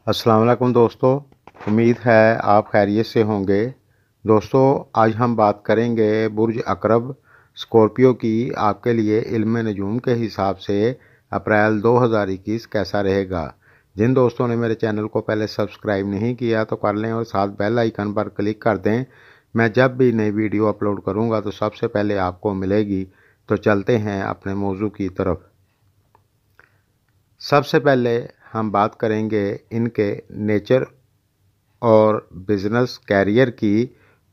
अस्सलाम वालेकुम दोस्तों, उम्मीद है आप खैरियत से होंगे। दोस्तों, आज हम बात करेंगे बुर्ज अकरब स्कॉर्पियो की आपके लिए इल्म नजूम के हिसाब से अप्रैल 2021 कैसा रहेगा। जिन दोस्तों ने मेरे चैनल को पहले सब्सक्राइब नहीं किया तो कर लें और साथ बेल आइकन पर क्लिक कर दें। मैं जब भी नई वीडियो अपलोड करूंगा तो सबसे पहले आपको मिलेगी। तो चलते हैं अपने मौजू की तरफ। सबसे पहले हम बात करेंगे इनके नेचर और बिज़नेस कैरियर की।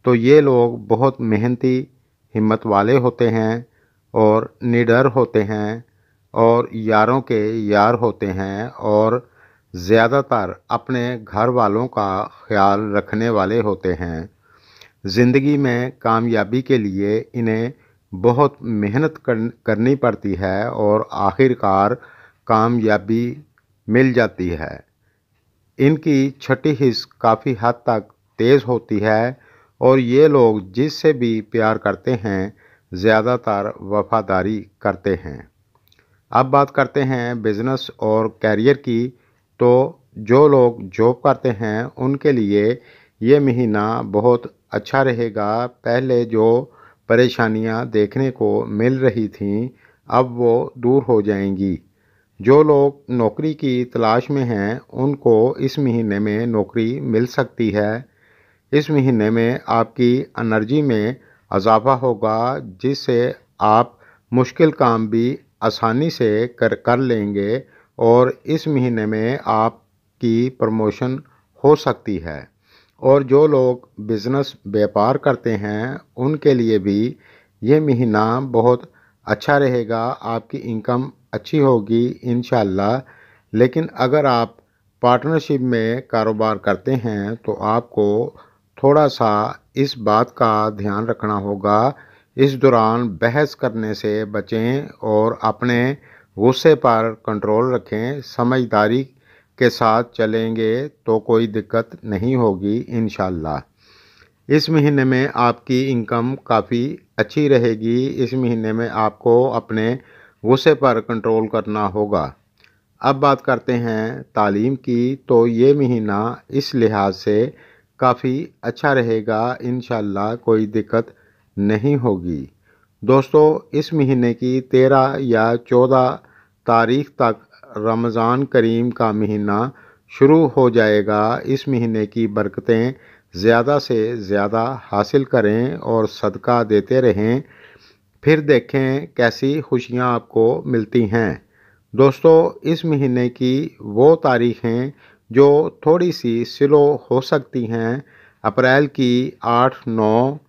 तो ये लोग बहुत मेहनती, हिम्मत वाले होते हैं और निडर होते हैं और यारों के यार होते हैं और ज़्यादातर अपने घर वालों का ख्याल रखने वाले होते हैं। ज़िंदगी में कामयाबी के लिए इन्हें बहुत मेहनत करनी पड़ती है और आखिरकार कामयाबी मिल जाती है। इनकी छठी हिस्स काफ़ी हद तक तेज़ होती है और ये लोग जिससे भी प्यार करते हैं ज़्यादातर वफादारी करते हैं। अब बात करते हैं बिज़नेस और कैरियर की। तो जो लोग जॉब करते हैं उनके लिए ये महीना बहुत अच्छा रहेगा। पहले जो परेशानियां देखने को मिल रही थीं अब वो दूर हो जाएंगी। जो लोग नौकरी की तलाश में हैं उनको इस महीने में नौकरी मिल सकती है। इस महीने में आपकी एनर्जी में इजाफा होगा जिससे आप मुश्किल काम भी आसानी से कर लेंगे और इस महीने में आपकी प्रमोशन हो सकती है। और जो लोग बिज़नेस व्यापार करते हैं उनके लिए भी ये महीना बहुत अच्छा रहेगा। आपकी इनकम अच्छी होगी इंशाल्लाह। लेकिन अगर आप पार्टनरशिप में कारोबार करते हैं तो आपको थोड़ा सा इस बात का ध्यान रखना होगा। इस दौरान बहस करने से बचें और अपने गुस्से पर कंट्रोल रखें। समझदारी के साथ चलेंगे तो कोई दिक्कत नहीं होगी इंशाल्लाह। इस महीने में आपकी इनकम काफ़ी अच्छी रहेगी। इस महीने में आपको अपने गुस्से पर कंट्रोल करना होगा। अब बात करते हैं तालीम की। तो ये महीना इस लिहाज से काफ़ी अच्छा रहेगा इंशाल्लाह, कोई दिक्कत नहीं होगी। दोस्तों, इस महीने की 13 या 14 तारीख तक रमज़ान करीम का महीना शुरू हो जाएगा। इस महीने की बरकतें ज़्यादा से ज़्यादा हासिल करें और सदका देते रहें। फिर देखें कैसी खुशियां आपको मिलती हैं। दोस्तों, इस महीने की वो तारीखें जो थोड़ी सी स्लो हो सकती हैं अप्रैल की 8, 9,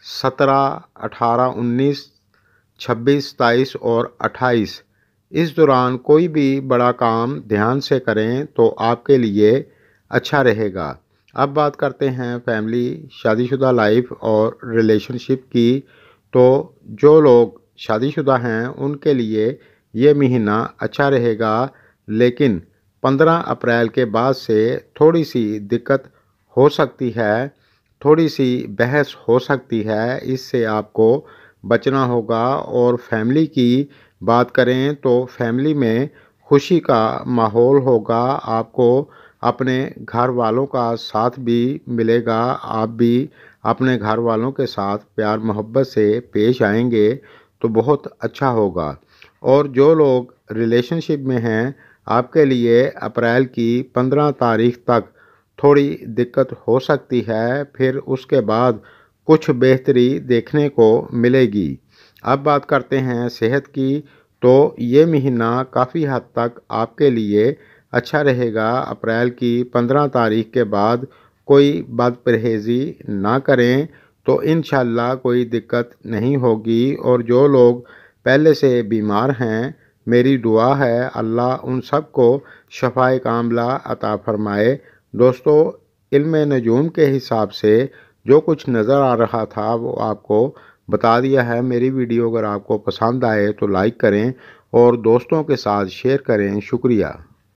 17, 18, 19, 26, 27 और 28। इस दौरान कोई भी बड़ा काम ध्यान से करें तो आपके लिए अच्छा रहेगा। अब बात करते हैं फैमिली, शादीशुदा लाइफ और रिलेशनशिप की। तो जो लोग शादीशुदा हैं उनके लिए ये महीना अच्छा रहेगा। लेकिन 15 अप्रैल के बाद से थोड़ी सी दिक्कत हो सकती है, थोड़ी सी बहस हो सकती है। इससे आपको बचना होगा। और फैमिली की बात करें तो फैमिली में खुशी का माहौल होगा। आपको अपने घर वालों का साथ भी मिलेगा। आप भी अपने घर वालों के साथ प्यार मोहब्बत से पेश आएंगे तो बहुत अच्छा होगा। और जो लोग रिलेशनशिप में हैं आपके लिए अप्रैल की 15 तारीख तक थोड़ी दिक्कत हो सकती है। फिर उसके बाद कुछ बेहतरी देखने को मिलेगी। अब बात करते हैं सेहत की। तो ये महीना काफ़ी हद तक आपके लिए अच्छा रहेगा। अप्रैल की 15 तारीख के बाद कोई बदपरहेज़ी ना करें तो इंशाल्लाह कोई दिक्कत नहीं होगी। और जो लोग पहले से बीमार हैं मेरी दुआ है अल्लाह उन सब को शफ़ाए कामिला अता फ़रमाए। दोस्तों, इल्म नजूम के हिसाब से जो कुछ नज़र आ रहा था वो आपको बता दिया है। मेरी वीडियो अगर आपको पसंद आए तो लाइक करें और दोस्तों के साथ शेयर करें। शुक्रिया।